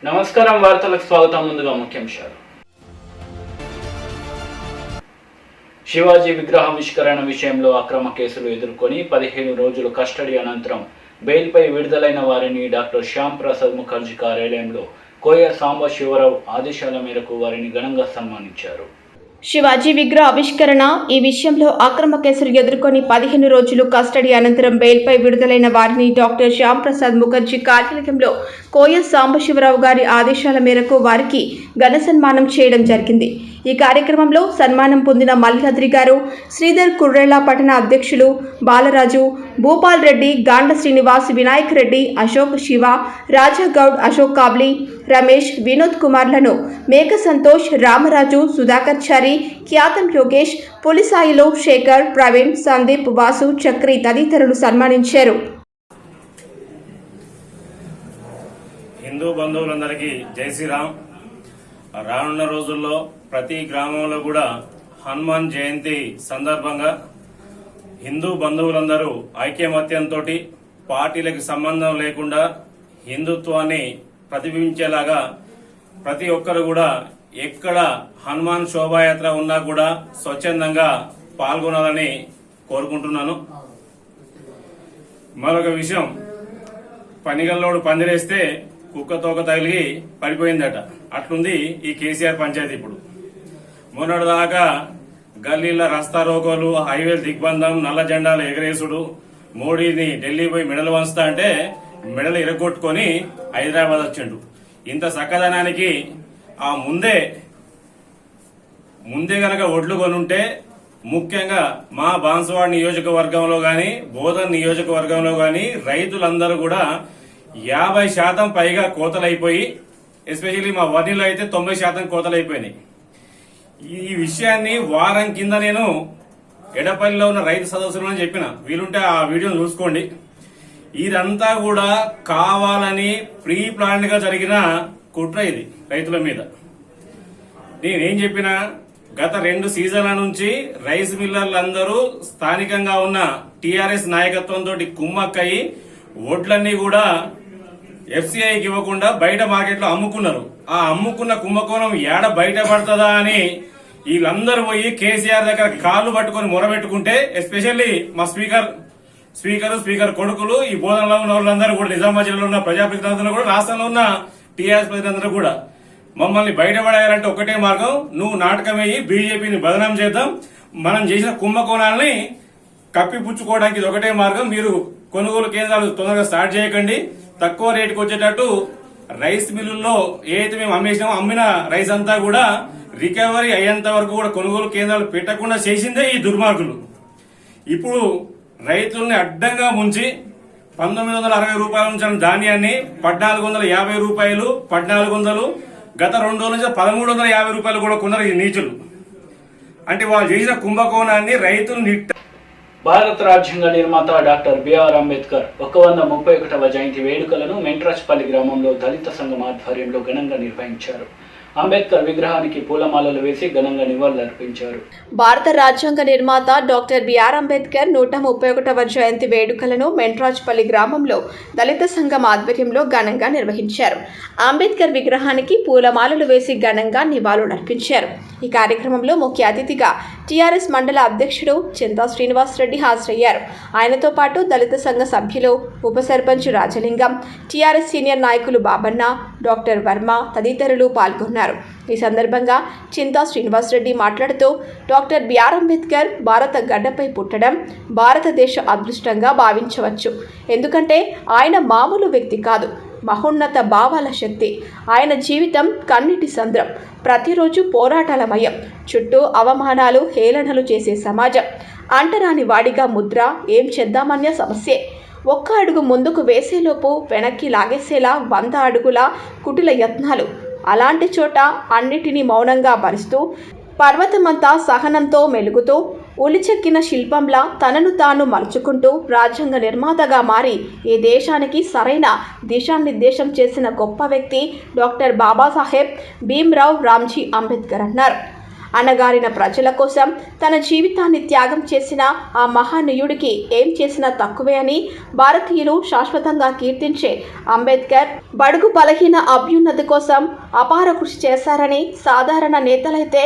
నమస్కారం, వార్తలకు స్వాగతం. ముందుగా ముఖ్యాంశాలు. శివాజీ విగ్రహావిష్కరణ విషయంలో అక్రమ కేసులు ఎదుర్కొని 15 రోజులు కస్టడీ అనంతరం బెయిల్పై విడుదలైన వారిని డాక్టర్ శ్యామ్ ప్రసాద్ ముఖర్జీ కార్యాలయంలో కోయ సాంబశివరావు ఆదేశాల మేరకు వారిని ఘనంగా సన్మానించారు. శివాజీ విగ్రహ ఆవిష్కరణ ఈ విషయంలో అక్రమ కేసులు ఎదుర్కొని 15 రోజులు కస్టడీ అనంతరం బెయిల్పై విడుదలైన వారిని డాక్టర్ శ్యామ్ ప్రసాద్ ముఖర్జీ కార్యాలయంలో కోయ సాంబశివరావు గారి ఆదేశాల మేరకు వారికి ఘన సన్మానం చేయడం జరిగింది. ఈ కార్యక్రమంలో సన్మానం పొందిన మల్లాద్రి గారు, శ్రీధర్ కుర్రేళ్ల పట్టణ అధ్యక్షులు బాలరాజు, భూపాల్ రెడ్డి, గాండ్ల శ్రీనివాస్, వినాయక్ రెడ్డి, అశోక్, శివ, రాజాగౌడ్, అశోక్ కాబ్లీ, రమేష్, వినోద్ కుమార్లను మేక సంతోష్, రామరాజు, సుధాకర్ చారి, ఖ్యాతం యోగేష్, పులిసాయిలో శేఖర్, ప్రవీణ్, సందీప్, వాసు, చక్రి తదితరులు సన్మానించారు. హిందూ బంధువులందరికీ జై శ్రీరామ్. రానున్న రోజుల్లో ప్రతి గ్రామంలో కూడా హనుమాన్ జయంతి సందర్భంగా హిందూ బంధువులందరూ ఐక్యమత్యంతో పార్టీలకు సంబంధం లేకుండా హిందుత్వాన్ని ప్రతిబింబించేలాగా ప్రతి ఒక్కరు కూడా ఎక్కడ హనుమాన్ శోభాయాత్ర ఉన్నా కూడా స్వచ్ఛందంగా పాల్గొనాలని కోరుకుంటున్నాను. మరొక విషయం, పనిగల్లోడు పందిరేస్తే కుక్క తోక తగిలి పడిపోయిందట. అట్లుంది ఈ కేసీఆర్ పంచాయతీ. ఇప్పుడు మొన్నటిదాకా గల్లీల రస్తా రోకోలు, హైవేల దిగ్బంధం, నల్ల జెండాలు ఎగరేసుడు, మోడీని ఢిల్లీ పోయి మెడలు వంచుతా అంటే మెడలు ఇరగొట్టుకొని హైదరాబాద్ వచ్చిండు. ఇంత చక్కదనానికి ఆ ముందే గనక ఒడ్లు కొనుంటే, ముఖ్యంగా మా బాన్సువాడ నియోజకవర్గంలో గాని బోధన్ నియోజకవర్గంలో గాని రైతులందరూ కూడా 50% పైగా కోతలైపోయి, ఎస్పెషల్లీ మా వర్ణిలో అయితే 90% కోతలైపోయినాయి. ఈ విషయాన్ని వారం కింద నేను ఎడపల్లిలో ఉన్న రైతు సదస్సులో చెప్పిన, వీలుంటే ఆ వీడియోను చూసుకోండి. ఇదంతా కూడా కావాలని ప్రీ ప్లాన్డ్ గా జరిగిన కుట్ర ఇది రైతుల మీద. నేనేం చెప్పినా, గత 2 సీజన్ల నుంచి రైస్ మిల్లర్లందరూ స్థానికంగా ఉన్న టీఆర్ఎస్ నాయకత్వంతో కుమ్మక్కయి ఓట్లన్నీ కూడా ఎఫ్సీఐకి ఇవ్వకుండా బయట మార్కెట్లో అమ్ముకున్నారు. ఆ అమ్ముకున్న కుంభకోణం ఏడ బయట పడుతుందా అని వీళ్ళందరూ పోయి కేసీఆర్ దగ్గర కాళ్లు పట్టుకుని మొరబెట్టుకుంటే, ఎస్పెషల్లీ మా స్పీకర్ కొడుకులు, ఈ బోధనలో ఉన్న వాళ్ళందరూ కూడా, నిజామాబాద్ జిల్లాలో ఉన్న ప్రజాప్రతినిధులు కూడా, రాష్ట్రంలో ఉన్న టీఆర్ఎస్ ప్రతినిధులు కూడా మమ్మల్ని బయటపడేయాలంటే ఒకటే మార్గం, నువ్వు నాటకం వేయి, బీజేపీని బదనాం చేద్దాం, మనం చేసిన కుంభకోణాలని కప్పిపుచ్చుకోవడానికి ఇది ఒకటే మార్గం. మీరు కొనుగోలు కేంద్రాలు తొందరగా స్టార్ట్ చేయకండి, తక్కువ రేటుకు వచ్చేటట్టు రైస్ మిల్లుల్లో ఏదైతే మేము అమ్మేసినామో అమ్మిన రైస్ అంతా కూడా రికవరీ అయ్యేంత వరకు కూడా కొనుగోలు కేంద్రాలు పెట్టకుండా చేసిందే ఈ దుర్మార్గులు. ఇప్పుడు రైతుల్ని అడ్డంగా ముంచి 1960 రూపాయల నుంచి ధాన్యాన్ని 1450 రూపాయలు, 1400, గత 2 రోజుల నుంచి 1350 రూపాయలు కూడా కొన్నారు ఈ నీచులు. అంటే వాళ్ళు చేసిన కుంభకోణాన్ని రైతులు భారత రాజ్యాంగ నిర్మాత డాక్టర్ బిఆర్ అంబేద్కర్ 131వ జయంతి వేడుకలను మెంట్రాజ్పల్లి గ్రామంలో దళిత సంఘం ఆధ్వర్యంలో ఘనంగా నిర్వహించారు. అంబేద్కర్ విగ్రహానికి పూలమాలలు వేసి ఘనంగా నివాళులర్పించారు. భారత రాజ్యాంగ నిర్మాత డాక్టర్ బిఆర్ అంబేద్కర్ 131వ జయంతి వేడుకలను మెంట్రాజ్పల్లి గ్రామంలో దళిత సంఘం ఆధ్వర్యంలో ఘనంగా నిర్వహించారు. అంబేద్కర్ విగ్రహానికి పూలమాలలు వేసి ఘనంగా నివాళులర్పించారు. ఈ కార్యక్రమంలో ముఖ్య అతిథిగా టీఆర్ఎస్ మండల అధ్యక్షుడు చింతా శ్రీనివాస్ రెడ్డి హాజరయ్యారు. ఆయనతో పాటు దళిత సంఘ సభ్యులు, ఉప సర్పంచ్ రాజలింగం, టీఆర్ఎస్ సీనియర్ నాయకులు బాబన్న, డాక్టర్ వర్మ తదితరులు పాల్గొన్నారు. ఈ సందర్భంగా చింతా శ్రీనివాస్ రెడ్డి మాట్లాడుతూ, డాక్టర్ బిఆర్ అంబేద్కర్ భారత గడ్డపై పుట్టడం భారతదేశ అదృష్టంగా భావించవచ్చు. ఎందుకంటే ఆయన మామూలు వ్యక్తి కాదు, మహోన్నత భావాల శక్తి. ఆయన జీవితం కన్నీటి సంద్రం, ప్రతిరోజు పోరాటాలమయం, చుట్టూ అవమానాలు, హేళనలు చేసే సమాజం, అంటరాని వాడిగా ముద్ర, ఏం చేద్దామన్న సమస్యే. ఒక్క అడుగు ముందుకు వేసేలోపు వెనక్కి లాగేసేలా 100 అడుగుల కుటిల యత్నాలు. అలాంటి చోట అన్నిటినీ మౌనంగా భరిస్తూ, పర్వతమంతా సహనంతో మెలుగుతూ, ఉలిచెక్కిన శిల్పంలా తనను తాను మలుచుకుంటూ రాజ్యాంగ నిర్మాతగా మారి ఈ దేశానికి సరైన దిశానిర్దేశం చేసిన గొప్ప వ్యక్తి డాక్టర్ బాబాసాహెబ్ భీమ్రావ్ రామ్జీ అంబేద్కర్ అన్నారు. అణగారిన ప్రజల కోసం తన జీవితాన్ని త్యాగం చేసిన ఆ మహానీయుడికి ఏం చేసినా తక్కువే అని భారతీయులు శాశ్వతంగా కీర్తించే అంబేద్కర్ బడుగు బలహీన అభ్యున్నతి కోసం అపార కృషి చేశారని, సాధారణ నేతలైతే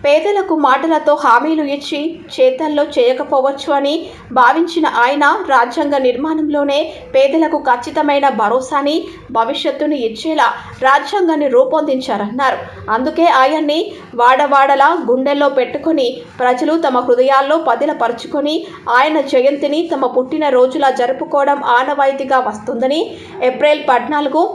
పేదలకు మాటలతో హామీలు ఇచ్చి చేతల్లో చేయకపోవచ్చు అని భావించిన ఆయన రాజ్యాంగ నిర్మాణంలోనే పేదలకు ఖచ్చితమైన భరోసాని, భవిష్యత్తుని ఇచ్చేలా రాజ్యాంగాన్ని రూపొందించారన్నారు. అందుకే ఆయన్ని వాడవాడలా గుండెల్లో పెట్టుకొని ప్రజలు తమ హృదయాల్లో పదిలపరుచుకొని ఆయన జయంతిని తమ పుట్టిన రోజులా జరుపుకోవడం ఆనవాయితీగా వస్తుందని, ఏప్రిల్ 14,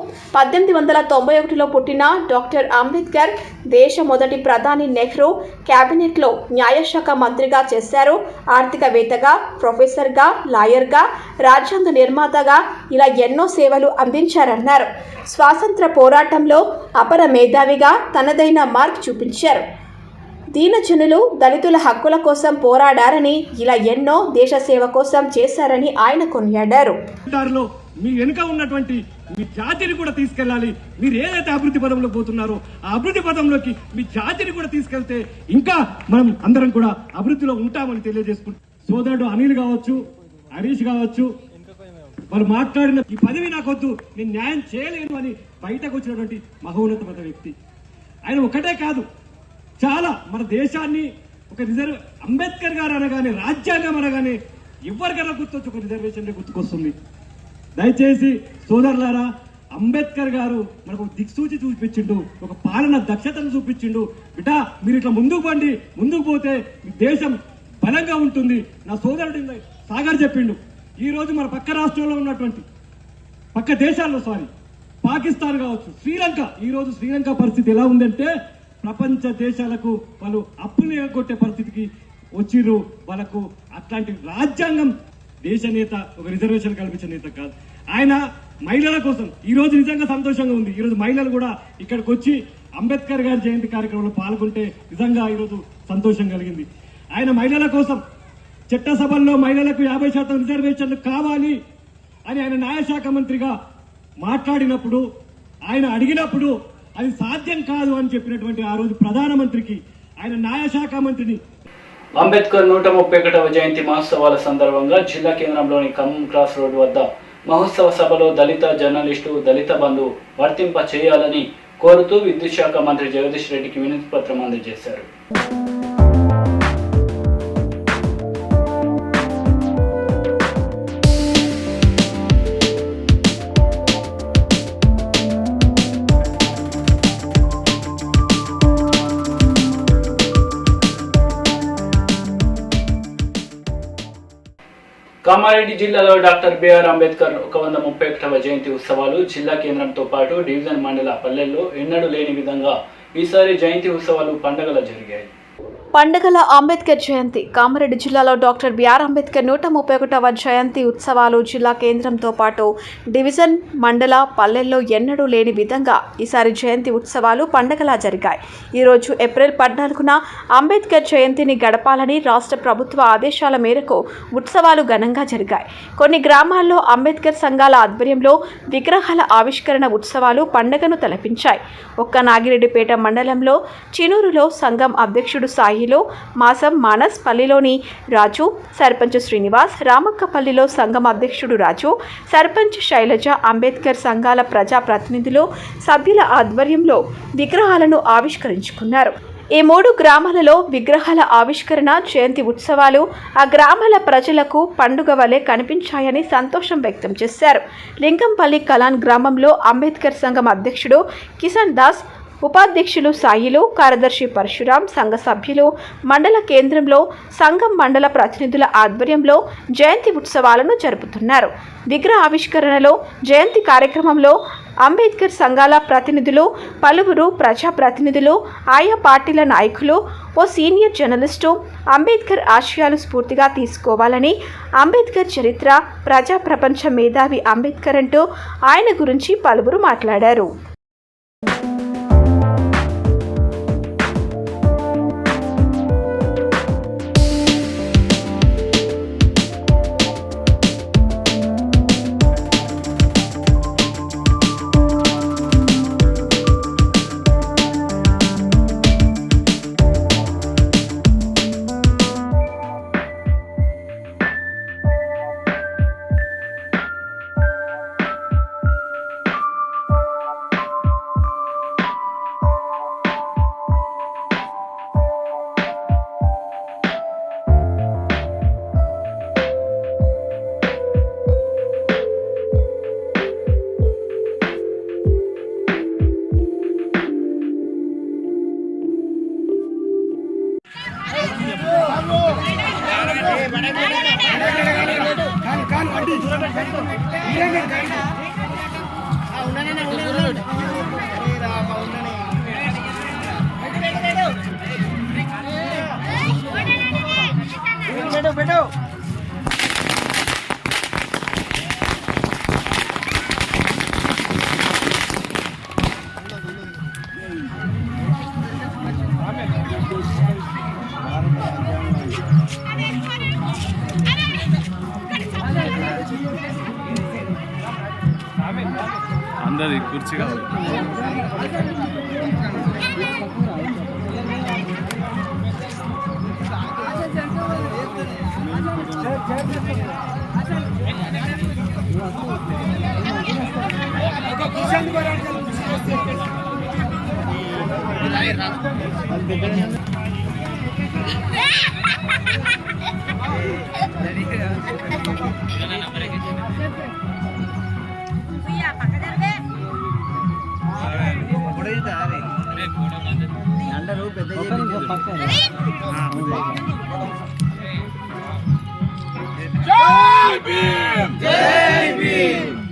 1891లో పుట్టిన డాక్టర్ అంబేద్కర్ దేశ మొదటి ప్రధాని నెహ్రూ క్యాబినెట్లో న్యాయశాఖ మంత్రిగా చేశారు. ఆర్థికవేత్తగా, ప్రొఫెసర్గా, లాయర్గా, రాజ్యాంగ నిర్మాతగా ఇలా ఎన్నో సేవలు అందించారన్నారు. స్వాతంత్ర పోరాటంలో అపర మేధావిగా తనదైన మార్క్ చూపించారు. దీనజనులు, దళితుల హక్కుల కోసం పోరాడారని, ఇలా ఎన్నో దేశ సేవ కోసం చేశారని ఆయన కొనియాడారు. మీ వెనుక ఉన్నటువంటి మీ జాతిని కూడా తీసుకెళ్ళాలి. మీరు ఏదైతే అభివృద్ధి పదంలో పోతున్నారో ఆ అభివృద్ధి పదంలోకి మీ జాతిని కూడా తీసుకెళ్తే ఇంకా మనం అందరం కూడా అభివృద్ధిలో ఉంటామని తెలియజేసుకుంటాం. సోదరుడు అనిల్ కావచ్చు, హరీష్ కావచ్చు, వాళ్ళు మాట్లాడిన ఈ పదవి నాకొద్దు, నేను న్యాయం చేయలేను అని బయటకు వచ్చినటువంటి మహోన్నతమైన వ్యక్తి ఆయన. ఒకటే కాదు, చాలా మన దేశాన్ని ఒక రిజర్వ్ అంబేద్కర్ గారు అనగానే, రాజ్యాంగం అనగానే ఎవరికైనా గుర్తొచ్చు, ఒక రిజర్వేషన్ గుర్తుకొస్తుంది. దయచేసి సోదరులారా, అంబేద్కర్ గారు మనకు దిక్సూచి చూపించిండు, ఒక పాలన దక్షతను చూపించిండు. బిడ్డా మీరు ఇట్లా ముందుకు పండి, ముందుకు పోతే మీ దేశం బలంగా ఉంటుంది. నా సోదరుడు సాగర్ చెప్పిండు, ఈ రోజు మన పక్క రాష్ట్రంలో ఉన్నటువంటి పక్క దేశాల్లో పాకిస్తాన్ కావచ్చు, శ్రీలంక, ఈ రోజు శ్రీలంక పరిస్థితి ఎలా ఉందంటే ప్రపంచ దేశాలకు వాళ్ళు అప్పులు ఎగొట్టే పరిస్థితికి వచ్చిర్రు. వాళ్ళకు అట్లాంటి రాజ్యాంగం దేశ నేత, ఒక రిజర్వేషన్ కల్పించిన నేత కాదు ఆయన. మహిళల కోసం ఈ రోజు నిజంగా సంతోషంగా ఉంది. ఈ రోజు మహిళలు కూడా ఇక్కడికి వచ్చి అంబేద్కర్ గారి జయంతి కార్యక్రమంలో పాల్గొంటే నిజంగా ఈరోజు సంతోషం కలిగింది. ఆయన మహిళల కోసం చట్టసభల్లో మహిళలకు 50% రిజర్వేషన్లు కావాలి అని ఆయన న్యాయశాఖ మంత్రిగా మాట్లాడినప్పుడు, ఆయన అడిగినప్పుడు అది సాధ్యం కాదు అని చెప్పినటువంటి ఆ రోజు ప్రధానమంత్రికి, ఆయన న్యాయశాఖ మంత్రిని. అంబేద్కర్ 131వ జయంతి మహోత్సవాల సందర్భంగా జిల్లా కేంద్రంలోని ఖమ్మం క్రాస్ రోడ్ వద్ద మహోత్సవ సభలో దళిత జర్నలిస్టు, దళిత బంధు వర్తింప చేయాలని కోరుతూ విద్యుత్ శాఖ మంత్రి జగదీష్ రెడ్డికి వినతి పత్రం అందజేశారు. కామారెడ్డి జిల్లాలో డాక్టర్ బిఆర్ అంబేద్కర్ 131వ జయంతి ఉత్సవాలు జిల్లా కేంద్రంతో పాటు డివిజన్ మండల పల్లెల్లో ఎన్నడూ లేని విధంగా ఈసారి జయంతి ఉత్సవాలు పండుగలు జరిగాయి. పండుగల అంబేద్కర్ జయంతి. కామారెడ్డి జిల్లాలో డాక్టర్ బిఆర్ అంబేద్కర్ 131వ జయంతి ఉత్సవాలు జిల్లా కేంద్రంతో పాటు డివిజన్, మండల, పల్లెల్లో ఎన్నడూ లేని విధంగా ఈసారి జయంతి ఉత్సవాలు పండుగలా జరిగాయి. ఈరోజు ఏప్రిల్ 14న అంబేద్కర్ జయంతిని గడపాలని రాష్ట్ర ప్రభుత్వ ఆదేశాల మేరకు ఉత్సవాలు ఘనంగా జరిగాయి. కొన్ని గ్రామాల్లో అంబేద్కర్ సంఘాల ఆధ్వర్యంలో విగ్రహాల ఆవిష్కరణ ఉత్సవాలు పండుగను తలపించాయి. ఒక్క నాగిరెడ్డిపేట మండలంలో చినూరులో సంఘం అధ్యక్షుడు సాయి, మాసం మానస్, పల్లిలోని రాజు, సర్పంచ్ శ్రీనివాస్, రామక్కపల్లిలో సంఘం అధ్యక్షుడు రాజు, సర్పంచ్ శైలజ, అంబేద్కర్ సంఘాల ప్రజా ప్రతినిధులు, సభ్యుల ఆధ్వర్యంలో విగ్రహాలను ఆవిష్కరించుకున్నారు. ఈ 3 గ్రామాలలో విగ్రహాల ఆవిష్కరణ, జయంతి ఉత్సవాలు ఆ గ్రామాల ప్రజలకు పండుగ వలె కనిపించాయని సంతోషం వ్యక్తం చేశారు. లింగంపల్లి కలాన్ గ్రామంలో అంబేద్కర్ సంఘం అధ్యక్షుడు కిషన్ దాస్, ఉపాధ్యక్షులు సాయిలు, కార్యదర్శి పరశురాం, సంఘ సభ్యులు మండల కేంద్రంలో సంఘం మండల ప్రతినిధుల ఆధ్వర్యంలో జయంతి ఉత్సవాలను జరుపుతున్నారు. విగ్రహ ఆవిష్కరణలో, జయంతి కార్యక్రమంలో అంబేద్కర్ సంఘాల ప్రతినిధులు, పలువురు ప్రజా ప్రతినిధులు, ఆయా పార్టీల నాయకులు, ఓ సీనియర్ జర్నలిస్టు అంబేద్కర్ ఆశయాలు స్ఫూర్తిగా తీసుకోవాలని, అంబేద్కర్ చరిత్ర, ప్రజా ప్రపంచ మేధావి అంబేద్కర్ అంటూ ఆయన గురించి పలువురు మాట్లాడారు. అందరి కుర్చీ కావాలి.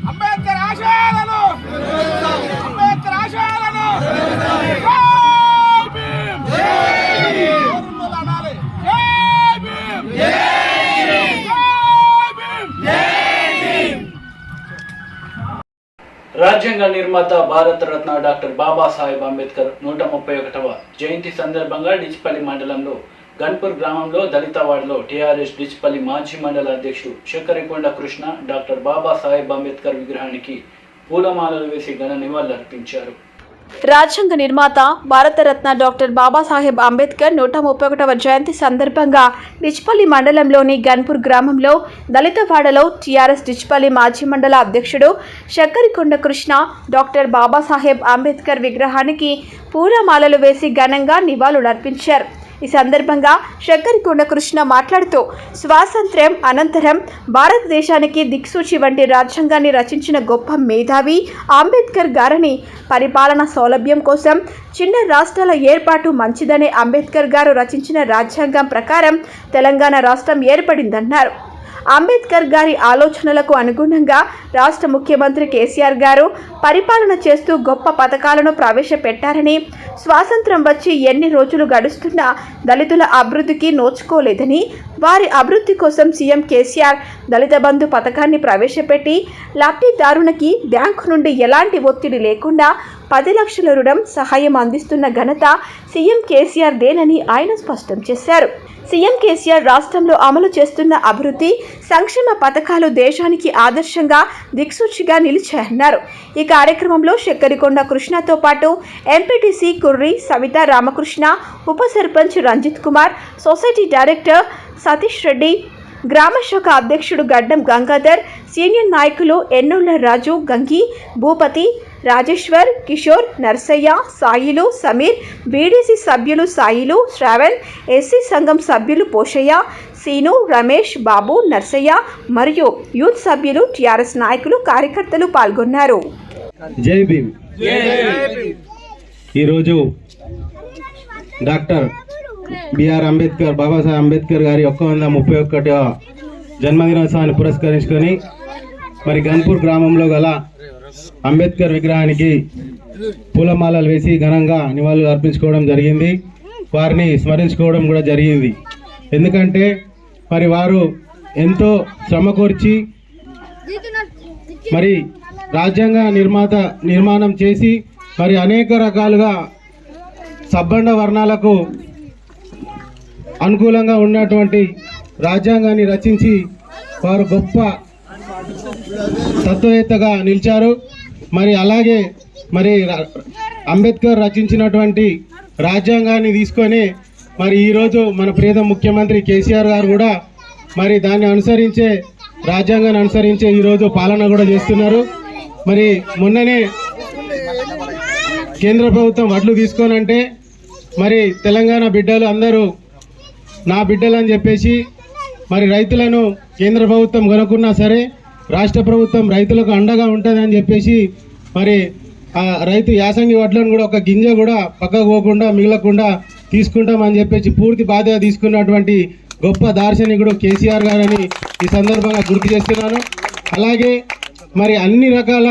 అంబేద్కర్ ఆశయాలను రాజ్యాంగ నిర్మాత భారత రత్న డాక్టర్ బాబాసాహెబ్ అంబేద్కర్ 131వ జయంతి సందర్భంగా డిచ్పల్లి మండలంలో గన్పూర్ గ్రామంలో దళితవాడలో టీఆర్ఎస్ డిచ్పల్లి మాజీ మండల అధ్యక్షుడు శక్కరికొండ కృష్ణ డాక్టర్ బాబాసాహెబ్ అంబేద్కర్ విగ్రహానికి పూలమాలలు వేసి ఘన నివాళులర్పించారు. రాజ్యాంగ నిర్మాత భారతరత్న డాక్టర్ బాబాసాహెబ్ అంబేద్కర్ 131వ జయంతి సందర్భంగా డిచ్పల్లి మండలంలోని గన్పూర్ గ్రామంలో దళితవాడలో టీఆర్ఎస్ డిచ్పల్లి మాజీ మండల అధ్యక్షుడు శక్కరికొండ కృష్ణ డాక్టర్ బాబాసాహెబ్ అంబేద్కర్ విగ్రహానికి పూలమాలలు వేసి ఘనంగా నివాళులర్పించారు. ఈ సందర్భంగా శక్కరికొండ కృష్ణ మాట్లాడుతూ స్వాతంత్ర్యం అనంతరం భారతదేశానికి దిక్సూచి వంటి రాజ్యాంగాన్ని రచించిన గొప్ప మేధావి అంబేద్కర్ గారని, పరిపాలన సౌలభ్యం కోసం చిన్న రాష్ట్రాల ఏర్పాటు మంచిదనే అంబేద్కర్ గారు రచించిన రాజ్యాంగం ప్రకారం తెలంగాణ రాష్ట్రం ఏర్పడిందన్నారు. అంబేద్కర్ గారి ఆలోచనలకు అనుగుణంగా రాష్ట్ర ముఖ్యమంత్రి కేసీఆర్ గారు పరిపాలన చేస్తూ గొప్ప పథకాలను ప్రవేశపెట్టారని, స్వాతంత్ర్యం వచ్చి ఎన్ని రోజులు గడుస్తున్నా దళితుల అభివృద్ధికి నోచుకోలేదని, వారి అభివృద్ధి కోసం సీఎం కేసీఆర్ దళిత బంధు పథకాన్ని ప్రవేశపెట్టి లబ్ధిదారునికి బ్యాంకు నుండి ఎలాంటి ఒత్తిడి లేకుండా 10 లక్షల రుణం సహాయం అందిస్తున్న ఘనత సీఎం కేసీఆర్ దేనని ఆయన స్పష్టం చేశారు. సీఎం కేసీఆర్ రాష్ట్రంలో అమలు చేస్తున్న అభివృద్ధి సంక్షేమ పథకాలు దేశానికి ఆదర్శంగా దిక్సూచిగా నిలిచాయన్నారు. ఈ కార్యక్రమంలో శక్కరికొండ కృష్ణతో పాటు ఎంపీటీసీ కుర్రి సవితా రామకృష్ణ, ఉప సర్పంచ్ రంజిత్ కుమార్, సొసైటీ డైరెక్టర్ సతీష్ రెడ్డి, గ్రామ శాఖ అధ్యక్షుడు గడ్డం గంగాధర్, సీనియర్ నాయకులు ఎన్నోళ్ల రాజు, గంగి, భూపతి, రాజేశ్వర్, కిషోర్, నర్సయ్య, సాయిలు, సమీర్, బీడీసీ సభ్యులు సాయిలు, శ్రావణ్, ఎస్సీ సంఘం సభ్యులు పోషయ్య, సీను, రమేష్, బాబు, నర్సయ్య మరియు యూత్ సభ్యులు, టీఆర్ఎస్ నాయకులు, కార్యకర్తలు పాల్గొన్నారు. జై భీమ్. ఈరోజు డాక్టర్ బిఆర్ అంబేద్కర్, బాబాసాహెబ్ అంబేద్కర్ గారి 131వ జన్మదినోత్సవాన్ని పురస్కరించుకొని మరి గన్పూర్ గ్రామంలో గల అంబేద్కర్ విగ్రహానికి పూలమాలలు వేసి ఘనంగా నివాళులు అర్పించుకోవడం జరిగింది. వారిని స్మరించుకోవడం కూడా జరిగింది. ఎందుకంటే మరి వారు ఎంతో శ్రమకూర్చి మరి రాజ్యాంగ నిర్మాణం చేసి మరి అనేక రకాలుగా సబ్బండ వర్ణాలకు అనుకూలంగా ఉన్నటువంటి రాజ్యాంగాన్ని రచించి వారు గొప్ప తత్వవేత్తగా నిలిచారు. మరి అలాగే మరి అంబేద్కర్ రచించినటువంటి రాజ్యాంగాన్ని తీసుకొని మరి ఈరోజు మన ప్రియతమ ముఖ్యమంత్రి కేసీఆర్ గారు కూడా మరి దాన్ని అనుసరించే, రాజ్యాంగాన్ని అనుసరించే ఈరోజు పాలన కూడా చేస్తున్నారు. మరి మొన్ననే కేంద్ర ప్రభుత్వం వడ్లు తీసుకోనంటే మరి తెలంగాణ బిడ్డలు అందరూ నా బిడ్డలు అని చెప్పేసి మరి రైతులను కేంద్ర ప్రభుత్వం కొనుక్కున్నా సరే రాష్ట్ర ప్రభుత్వం రైతులకు అండగా ఉంటుందని చెప్పేసి మరి ఆ రైతు యాసంగి వడ్లను కూడా ఒక గింజ కూడా పక్కకు పోకుండా మిగలకుండా తీసుకుంటామని చెప్పేసి పూర్తి బాధ్యత తీసుకున్నటువంటి గొప్ప దార్శనికుడు కేసీఆర్ గారని ఈ సందర్భంగా గుర్తు చేస్తున్నాను. అలాగే మరి అన్ని రకాల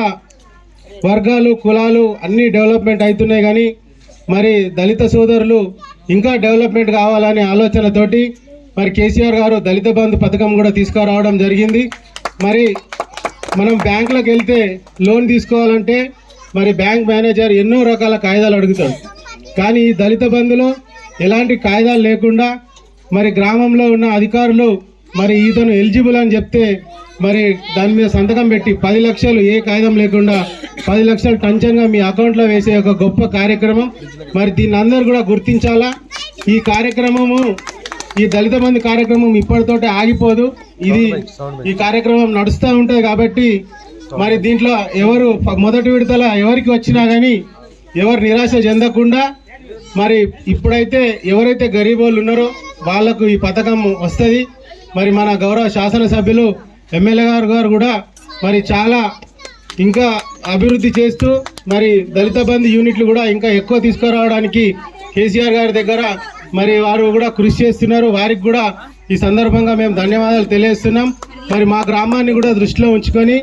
వర్గాలు కులాలు అన్ని డెవలప్మెంట్ అవుతున్నాయి, కానీ మరి దళిత సోదరులు ఇంకా డెవలప్మెంట్ కావాలనే ఆలోచనతోటి మరి కేసీఆర్ గారు దళిత బంధు పథకం కూడా తీసుకురావడం జరిగింది. మరి మనం బ్యాంకులకు వెళ్తే లోన్ తీసుకోవాలంటే మరి బ్యాంక్ మేనేజర్ ఎన్నో రకాల కాయిదాలు అడుగుతాడు, కానీ ఈ దళిత బంధులో ఎలాంటి కాయిదాలు లేకుండా మరి గ్రామంలో ఉన్న అధికారులు మరి ఇతను ఎలిజిబుల్ అని చెప్తే మరి దాని మీద సంతకం పెట్టి 10 లక్షలు ఏ కాగితం లేకుండా 10 లక్షలు టంచన్గా మీ అకౌంట్లో వేసే ఒక గొప్ప కార్యక్రమం. మరి దీన్ని అందరూ కూడా గుర్తించాలా. ఈ కార్యక్రమము, ఈ దళిత బంధు కార్యక్రమం ఇప్పటితోటే ఆగిపోదు, ఈ కార్యక్రమం నడుస్తూ ఉంటుంది. కాబట్టి మరి దీంట్లో ఎవరు మొదటి విడతల ఎవరికి వచ్చినా కానీ ఎవరు నిరాశ చెందకుండా మరి ఇప్పుడైతే ఎవరైతే గరీబ్ వాళ్ళు ఉన్నారో వాళ్లకు ఈ పథకం వస్తుంది. మరి మన గౌరవ శాసనసభ్యులు ఎమ్మెల్యే గారు కూడా మరి చాలా ఇంకా అభివృద్ధి చేస్తూ మరి దళిత బంధు యూనిట్లు కూడా ఇంకా ఎక్కువ తీసుకురావడానికి కేసీఆర్ గారి దగ్గర మరి వారు కూడా కృషి చేస్తున్నారు. వారికి కూడా ఈ సందర్భంగా మేము ధన్యవాదాలు తెలియజేస్తున్నాం. మరి మా గ్రామాన్ని కూడా దృష్టిలో ఉంచుకొని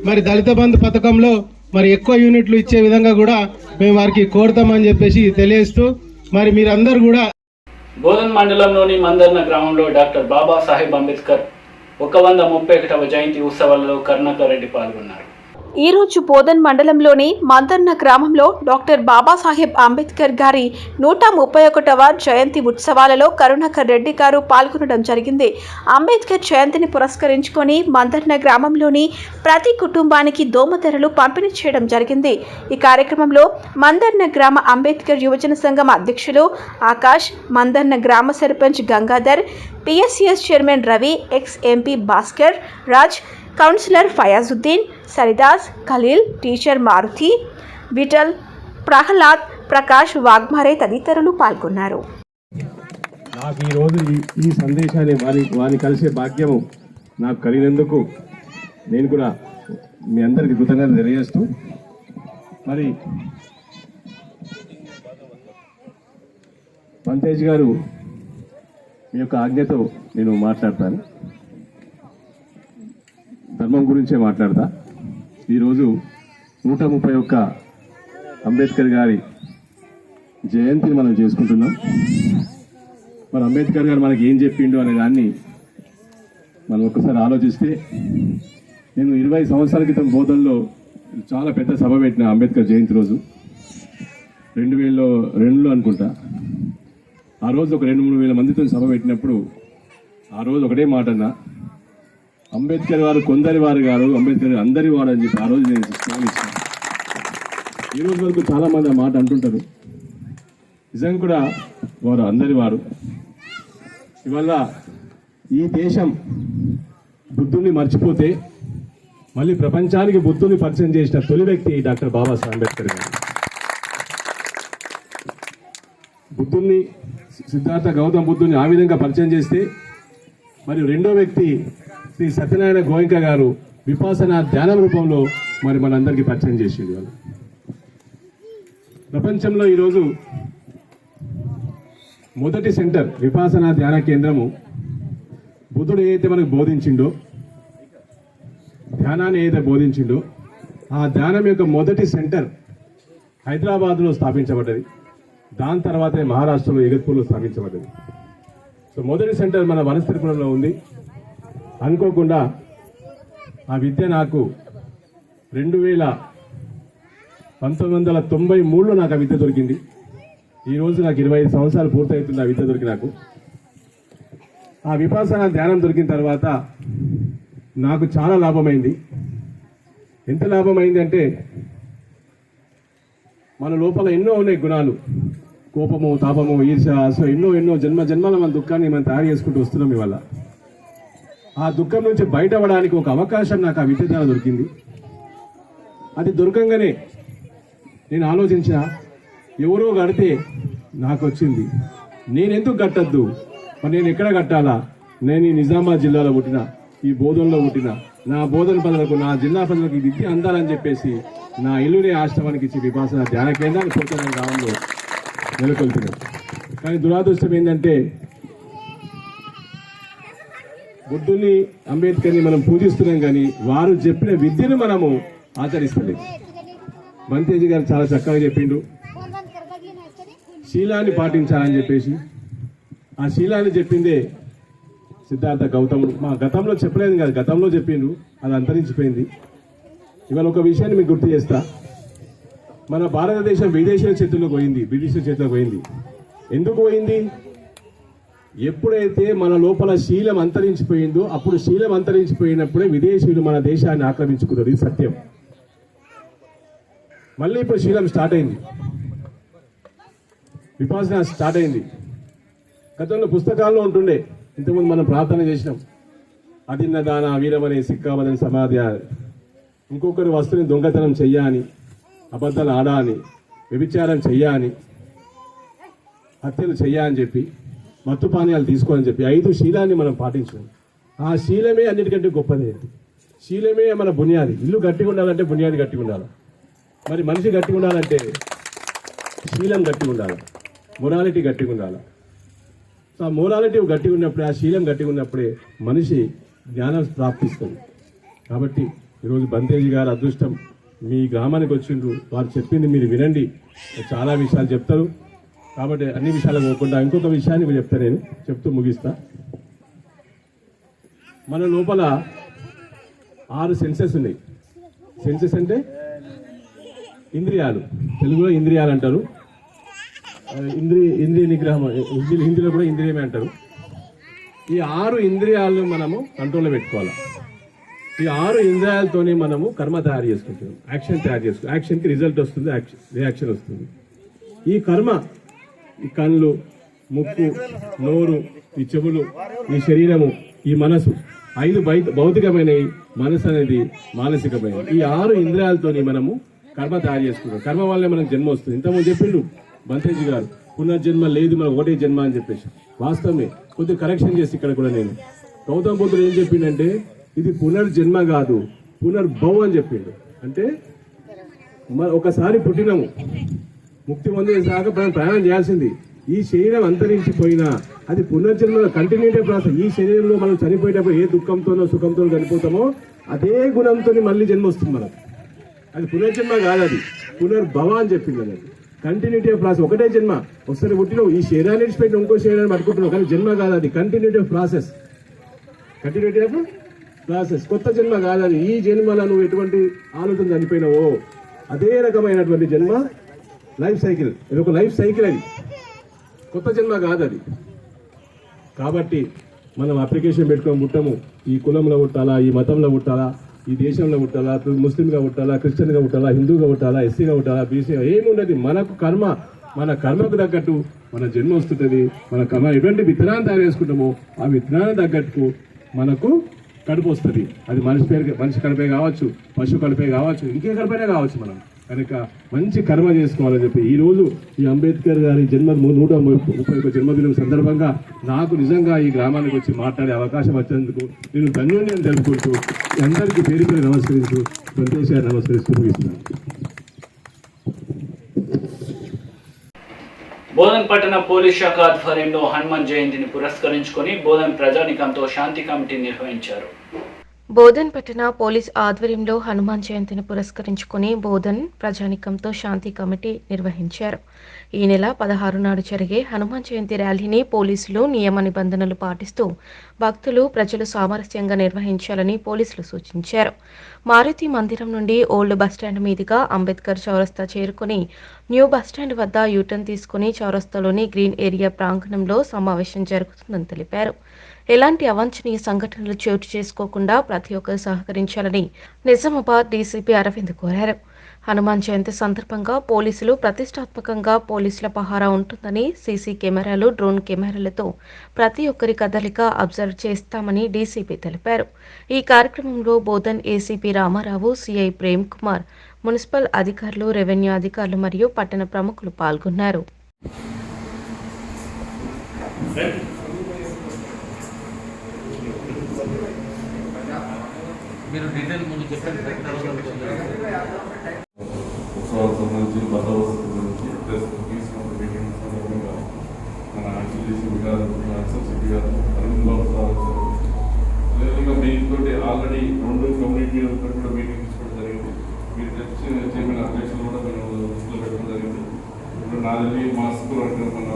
మరి దళిత బంధు పథకంలో మరి ఎక్కువ యూనిట్లు ఇచ్చే విధంగా కూడా మేము వారికి కోరుతామని చెప్పేసి తెలియజేస్తూ మరి మీరందరూ కూడా బోధన్ మండలంలోని మందర్న గ్రామంలో డాక్టర్ బాబాసాహెబ్ అంబేద్కర్ 131వ జయంతి ఉత్సవాలలో కరుణాకర్ రెడ్డి పాల్గొన్నారు. ఈ రోజు బోధన్ మండలంలోని మందర్న గ్రామంలో డాక్టర్ బాబాసాహెబ్ అంబేద్కర్ గారి 131వ జయంతి ఉత్సవాలలో కరుణాకర్ రెడ్డి గారు పాల్గొనడం జరిగింది. అంబేద్కర్ జయంతిని పురస్కరించుకొని మందర్న గ్రామంలోని ప్రతి కుటుంబానికి దోమతెరలు పంపిణీ చేయడం జరిగింది. ఈ కార్యక్రమంలో మందర్న గ్రామ అంబేద్కర్ యువజన సంఘం అధ్యక్షులు ఆకాష్, మందర్న గ్రామ sarpanch Gangadhar, PSCS chairman Ravi, ex MP Bhaskar Raj, councillor Fayazuddin, Saridas, Khalil, teacher Maruti, Vitthal, Prahlad, Prakash Waghmare తదితరులు పాల్గొన్నారు. నాకు ఈరోజు ఈ సందేశాన్ని వారిని కలిసే భాగ్యము నాకు కలిగినందుకు నేను కూడా మీ అందరికీ కృతజ్ఞత తెలియజేస్తూ మరి పంతేజ్ గారు మీ యొక్క ఆజ్ఞతో నేను మాట్లాడతాను. ధర్మం గురించే మాట్లాడతా. ఈరోజు 131 అంబేద్కర్ గారి జయంతిని మనం చేసుకుంటున్నాం. మరి అంబేద్కర్ గారు మనకి ఏం చెప్పిండు అనే దాన్ని మనం ఒక్కసారి ఆలోచిస్తే, నేను 20 సంవత్సరాల క్రితం బోధనలో చాలా పెద్ద సభ పెట్టిన అంబేద్కర్ జయంతి రోజు 2002లో అనుకుంటా. ఆ రోజు ఒక 2-3 వేల మందితో సభ పెట్టినప్పుడు ఆ రోజు ఒకటే మాట అన్నా, అంబేద్కర్ వారు కొందరి వారు గారు, అంబేద్కర్ అందరి వాడు అని చెప్పి ఆ రోజు నేను ఇస్తాను. ఈ రోజు వరకు చాలా మంది ఆ మాట అంటుంటారు. నిజంగా కూడా వారు అందరి వారు. ఇవాళ ఈ దేశం బుద్ధుని మర్చిపోతే మళ్ళీ ప్రపంచానికి బుద్ధుని పరిచయం చేసిన తొలి వ్యక్తి డాక్టర్ బాబాసాహెబ్ అంబేద్కర్ గారు. బుద్ధుని, సిద్ధార్థ గౌతమ బుద్ధుని ఆ విధంగా పరిచయం చేస్తే, మరి రెండో వ్యక్తి శ్రీ సత్యనారాయణ గోయంక గారు విపాసన ధ్యానం రూపంలో మరి మనందరికీ పరిచయం చేసేది. వాళ్ళు ప్రపంచంలో ఈరోజు మొదటి సెంటర్ విపాసన ధ్యాన కేంద్రము బుద్ధుడు ఏదైతే మనకు బోధించిండో, ధ్యానాన్ని ఏదైతే బోధించిండో ఆ ధ్యానం యొక్క మొదటి సెంటర్ హైదరాబాద్లో స్థాపించబడ్డది. దాని తర్వాతే మహారాష్ట్రలో ఎగత్పూర్లో స్థాపించబడ్డది. సో మొదటి సెంటర్ మన వనస్థలిపురంలో ఉంది. అనుకోకుండా ఆ విద్య నాకు 1993లో నాకు ఆ విద్య దొరికింది. ఈరోజు నాకు 25 సంవత్సరాలు పూర్తవుతుంది ఆ విద్య దొరికి. నాకు ఆ విపాసన ధ్యానం దొరికిన తర్వాత నాకు చాలా లాభమైంది. ఎంత లాభమైంది అంటే, మన లోపల ఎన్నో ఉన్నాయి గుణాలు, కోపము, తాపము, ఈర్ష్య, అసలు ఎన్నో జన్మల మన దుఃఖాన్ని మనం తయారు చేసుకుంటూ వస్తున్నాం. ఇవాళ ఆ దుఃఖం నుంచి బయటపడడానికి ఒక అవకాశం నాకు ఆ విద్య ద్వారా దొరికింది. అది దొరకంగానే నేను ఆలోచించిన, ఎవరో కడితే నాకు వచ్చింది, నేను ఎందుకు కట్టద్దు, మరి నేను ఎక్కడ కట్టాలా? నేను ఈ నిజామాబాద్ జిల్లాలో పుట్టిన, ఈ బోధనలో పుట్టిన, నా బోధన ప్రజలకు, నా జిల్లా ప్రజలకు ఈ విద్య అందాలని చెప్పేసి నా ఇల్లునే ఆశ్రమానికి ఇచ్చి విపాసన ధ్యాన కేంద్రాన్ని పూర్తయిన గ్రామంలో నెలకొల్పినాను. కానీ దురాదృష్టం ఏంటంటే, బుద్ధుని అంబేద్కర్ని మనం పూజిస్తున్నాం కానీ వారు చెప్పిన విద్యను మనము ఆచరిస్తలేము. బంతేజీ గారు చాలా చక్కగా చెప్పిండు, శీలాన్ని పాటించాలని చెప్పేసి. ఆ శీలాన్ని చెప్పిందే సిద్ధార్థ గౌతముడు. మా గతంలో చెప్పలేదు కాదు, గతంలో చెప్పిండు, అది అంతరించిపోయింది. ఇవాళ ఒక విషయాన్ని మీకు గుర్తు చేస్తా. మన భారతదేశం విదేశీయుల చేతుల్లోకి పోయింది, బ్రిటిష్ చేతుల్లోకి పోయింది. ఎందుకు పోయింది? ఎప్పుడైతే మన లోపల శీలం అంతరించిపోయిందో అప్పుడు శీలం అంతరించిపోయినప్పుడే విదేశీయులు మన దేశాన్ని ఆక్రమించుకున్నారు. ఇది సత్యం. మళ్ళీ ఇప్పుడు శీలం స్టార్ట్ అయింది, విపాసన స్టార్ట్ అయింది. గతంలో పుస్తకాల్లో ఉంటుండే, ఇంతకుముందు మనం ప్రార్థన చేసినాం, అదిన్న దాన వీరమనే సిక్కామని సమాధి, ఇంకొకరి వస్తువుని దొంగతనం చెయ్య అని, అబద్ధాలు ఆడా అని, వ్యభిచారం చెయ్య అని, హత్యలు చెయ్య అని చెప్పి, మత్తు పానీయాలు తీసుకోవాలని చెప్పి 5 శీలాన్ని మనం పాటించాం. ఆ శీలమే అన్నిటికంటే గొప్పది. శీలమే మన బునియాది. ఇల్లు గట్టిగా ఉండాలంటే బునియాది గట్టిగా ఉండాలి. మరి మనిషి గట్టిగా ఉండాలంటే శీలం గట్టిగా ఉండాలి, మొరాలిటీ గట్టిగా ఉండాలి. సో ఆ మొరాలిటీ గట్టిగా ఉన్నప్పుడే, ఆ శీలం గట్టిగా ఉన్నప్పుడే మనిషి జ్ఞానం ప్రాప్తిస్తుంది. కాబట్టి ఈరోజు బంతేజీ గారు అదృష్టం, మీ గ్రామానికి వచ్చిండ్రు, వారు చెప్పింది మీరు వినండి, చాలా విషయాలు చెప్తారు. కాబట్టి అన్ని విషయాలు పోకుండా ఇంకొక విషయాన్ని మీరు చెప్తా, నేను చెప్తూ ముగిస్తా. మన లోపల 6 సెన్సెస్ ఉన్నాయి. సెన్సెస్ అంటే ఇంద్రియాలు, తెలుగులో ఇంద్రియాలు అంటారు, ఇంద్రియ నిగ్రహం హిందీలో కూడా ఇంద్రియమే అంటారు. ఈ 6 ఇంద్రియాలను మనము కంట్రోల్లో పెట్టుకోవాలి. ఈ 6 ఇంద్రియాలతోనే మనము కర్మ తయారు చేసుకుంటాం, యాక్షన్ తయారు చేసుకుంటాం. యాక్షన్కి రిజల్ట్ వస్తుంది, రియాక్షన్ వస్తుంది. ఈ కర్మ, ఈ కళ్ళు, ముక్కు, నోరు, ఈ చెవులు, ఈ శరీరము, ఈ మనసు, 5 భౌతికమైనవి, మనసు అనేది మానసికమైనవి. ఈ 6 ఇంద్రియాలతోని మనము కర్మ తయారు చేసుకుంటాం. కర్మ వల్లే మనకు జన్మ వస్తుంది. ఇంతకుముందు చెప్పిండు బంతేజీ గారు, పునర్జన్మ లేదు, మనకు ఒకటే జన్మ అని చెప్పేసి. వాస్తవమే. కొద్దిగా కరెక్షన్ చేసి ఇక్కడ కూడా నేను, గౌతమ బుద్ధుడు ఏం చెప్పిండంటే ఇది పునర్జన్మ కాదు, పునర్భవం అని చెప్పిండు. అంటే ఒకసారి పుట్టినము, ముక్తి పొందేసాక ప్రయాణం చేయాల్సింది. ఈ శరీరం అంతరించిపోయినా అది పునర్జన్మ కంటిన్యూటీ ప్రాసెస్. ఈ శరీరంలో మనం చనిపోయేటప్పుడు ఏ దుఃఖంతోనో సుఖంతోనో చనిపోతామో అదే గుణంతో మళ్ళీ జన్మ వస్తుంది మనకు. అది పునర్జన్మ కాదు, అది పునర్భవ అని చెప్పింది. అది కంటిన్యూటీ ఆఫ్ ప్రాసెస్. ఒకటే జన్మ, ఒకసారి పుట్టినావు, ఈ శరీరాన్ని విడిచిపెట్టి ఇంకో శరీరాన్ని పట్టుకుంటున్నావు, కానీ జన్మ కాదు అది, continuity of process. Continuity of process, కొత్త జన్మ కాదు అది. ఈ జన్మలో నువ్వు ఎటువంటి ఆలోచన చనిపోయినావో అదే రకమైనటువంటి జన్మ, లైఫ్ సైకిల్. ఇది ఒక లైఫ్ సైకిల్, అది కొత్త జన్మ కాదు అది. కాబట్టి మనం అప్లికేషన్ పెట్టుకొని పుట్టము, ఈ కులంలో పుట్టాలా, ఈ మతంలో పుట్టాలా, ఈ దేశంలో పుట్టాలా, ముస్లింగా పుట్టాలా, క్రిస్టియన్గా పుట్టాలా, హిందూగా పుట్టాలా, ఎస్సీగా పుట్టాలా, బీసీగా, ఏముండదు. మనకు కర్మ, మన కర్మకు తగ్గట్టు మన జన్మ వస్తుంటుంది. మన కర్మ ఎటువంటి విత్తనాన్ని తయారు చేసుకుంటామో ఆ విత్తనాన్ని తగ్గట్టు మనకు కడుపు వస్తుంది. అది మనిషి కడుపే కావచ్చు, పశువు కడుపే కావచ్చు, ఇంకే కడుపైనా కావచ్చు. మనం కనుక మంచి కర్మ చేసుకోవాలని చెప్పి ఈరోజు ఈ అంబేద్కర్ గారి 131వ జన్మదినం సందర్భంగా నాకు నిజంగా ఈ గ్రామానికి వచ్చి మాట్లాడే అవకాశం వచ్చేందుకు నేను ధన్యుడిని అని తెలుపుకుంటూ అందరికీ పేరు పేరు నమస్కరిస్తూ సంతోషాన్ని నమస్కరిస్తూ ముగిస్తున్నాను. బోధన్ పట్టణ పోలీస్ శాఖ ఆధ్వర్యంలో హనుమాన్ జయంతిని పురస్కరించుకొని బోధన్ ప్రజానికంతో శాంతి కమిటీ నిర్వహించారు. బోధన్ పట్టణ పోలీస్ ఆధ్వర్యంలో హనుమాన్ జయంతిని పురస్కరించుకుని బోధన్ ప్రజానికంతో శాంతి కమిటీ నిర్వహించారు. ఈ నెల 16 నాడు జరిగే హనుమాన్ జయంతి ర్యాలీని పోలీసులు నియమ నిబంధనలు పాటిస్తూ భక్తులు, ప్రజలు సామరస్యంగా నిర్వహించాలని పోలీసులు సూచించారు. మారుతి మందిరం నుండి ఓల్డ్ బస్టాండ్ మీదుగా అంబేద్కర్ చౌరస్తా చేరుకుని న్యూ బస్టాండ్ వద్ద యూటర్న్ తీసుకుని చౌరస్తాలోని గ్రీన్ ఏరియా ప్రాంగణంలో సమావేశం జరుగుతుందని తెలిపారు. ఎలాంటి అవాంఛనీయ సంఘటనలు చోటు చేసుకోకుండా ప్రతి ఒక్కరు సహకరించాలని నిజామాబాద్ డీసీపీ అరవింద్ కోరారు. హనుమాన్ జయంతి సందర్భంగా పోలీసులు ప్రతిష్టాత్మకంగా పోలీసుల పహారా ఉంటుందని, సీసీ కెమెరాలు, డ్రోన్ కెమెరాలతో ప్రతి ఒక్కరి కదలిక అబ్జర్వ్ చేస్తామని డీసీపీ తెలిపారు. ఈ కార్యక్రమంలో Bodhan ACP Ramarao, CI Prem Kumar, municipal అధికారులు, రెవెన్యూ అధికారులు మరియు పట్టణ ప్రముఖులు పాల్గొన్నారు. మీరు డీటెయిల్ ముందు చెప్పండి. ఉత్సవాలకు సంబంధించి బందోబస్తు గురించి తీసుకున్న మీటింగ్ సందర్భంగా మన సిపి గారు, ఎస్ఎస్సిపి గారు, అరవింద్ బాబు సార్, అదేవిధంగా మీతో ఆల్రెడీ 2 కమ్యూనిటీ కూడా మీటింగ్ తీసుకోవడం జరిగింది. మీరు చైర్మన్ అధ్యక్షులు కూడా మేము దృష్టిలో పెట్టడం జరిగింది. ఇప్పుడు నాది మా స్కూల్ అంటే మన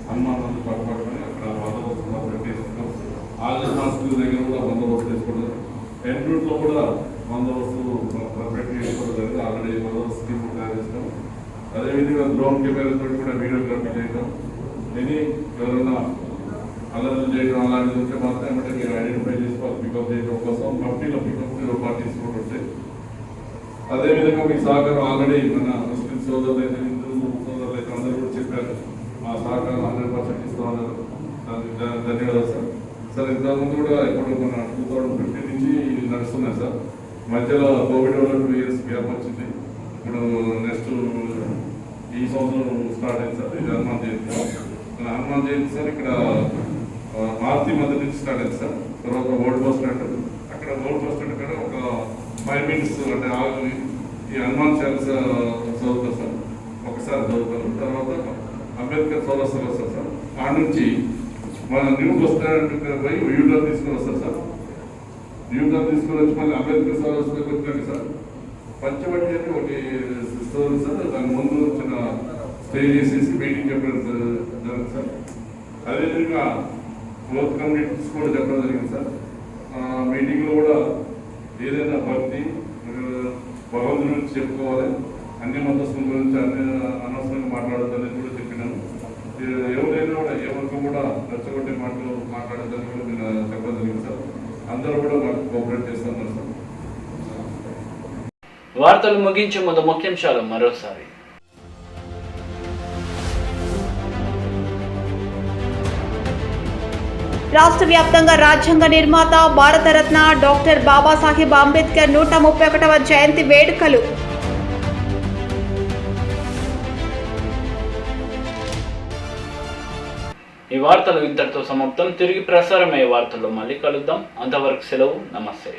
హనుమాన్ పక్కపక్కనే అక్కడ బందోబస్తు పెట్టేసుకుంటాం. ఆల్రెడీ మా స్కూల్ దగ్గర కూడా బందోబస్తు చేసుకోవడం, ఎండ్రూట్లో కూడా బందోబస్తు పెట్టి చేసుకోవడం జరిగింది. ఆల్రెడీ బందోబస్తు స్కీమ్ తయారు చేస్తాం. అదేవిధంగా డ్రోన్ కెమెరాతో కూడా వీడియోగ్రఫీ చేయడం, ఎవరైనా అల్లర్లు చేయడం అలాంటిది ఉంటే మాత్రం ఏమంటే మీరు ఐడెంటిఫై చేసుకోవాలి, పికప్ చేయడం కోసం కంపెనీలో పికప్ పార్టీస్ కూడా ఉంటాయి. అదేవిధంగా మీ సహకారం ఆల్రెడీ మన ముస్లిం సోదరులు అయితే, హిందూ సోదరులు అయితే అందరూ కూడా చెప్పారు, మా సహకారం 100% ఇస్తూ ఉన్నారు. ధన్యవాదాలు సార్. సార్ ఇంతకుముందు కూడా ఇప్పుడు మన 2015 నుంచి నడుస్తున్నాయి సార్. మధ్యలో కోవిడ్ వల్ల 2 years గ్యాప్ వచ్చింది. ఇప్పుడు నెక్స్ట్ ఈ సంవత్సరం స్టార్ట్ అయింది సార్. ఇది హనుమాన్ జయంతి సార్. ఇక్కడ మారుతి మధ్య నుంచి స్టార్ట్ అయింది సార్. తర్వాత ఓల్డ్ బస్ స్టాండ్, అక్కడ ఓల్డ్ బస్ స్టాండ్ కూడా ఒక 5 minutes అంటే ఈ హనుమాన్ చాలీస చదువుతారు సార్. ఒకసారి చదువుతారు. తర్వాత అంబేద్కర్ సోదర్ వస్తారు సార్. ఆ నుంచి మన న్యూ బస్ స్టాండ్ పోయి యూటర్న్ తీసుకుని వస్తారు సార్. యూటర్న్ తీసుకుని వచ్చి మళ్ళీ అంబేద్కర్ సోదర్స్ వచ్చాక సార్ పంచవటి అని ఒకటి స్టోరీ సార్. దాని ముందు చిన్న స్టే చేసేసి మీటింగ్ చెప్పడం జరిగింది సార్. అదేవిధంగా గ్రోత్ కమ్యూనిటీస్ కూడా చెప్పడం జరిగింది సార్. మీటింగ్లో కూడా ఏదైనా భక్తి భగవంతుడి గురించి చెప్పుకోవాలి, అన్ని మతస్థుల గురించి అన్ని అనవసరంగా మాట్లాడద్దని కూడా చెప్పినాను. ఎవరైనా కూడా ఎవరికి కూడా రెచ్చగొట్టే మాటలు మాట్లాడద్దని కూడా నేను చెప్పడం జరిగింది సార్. అందరూ కూడా మాకు కోఆపరేట్ చేస్తున్నారు సార్. వార్తలు ముగించే ముందు ముఖ్యాంశాలు మరోసారి. రాష్ట్ర వ్యాప్తంగా రాజ్యాంగ నిర్మాత భారతరత్న డాక్టర్ బాబాసాహెబ్ అంబేద్కర్ 131వ జయంతి వేడుకలు. ఈ వార్తలు ఇంతటితో సమాప్తం. తిరిగి ప్రసారమయ్యే వార్తల్లో మళ్ళీ కలుద్దాం. అంతవరకు సెలవు. నమస్తే.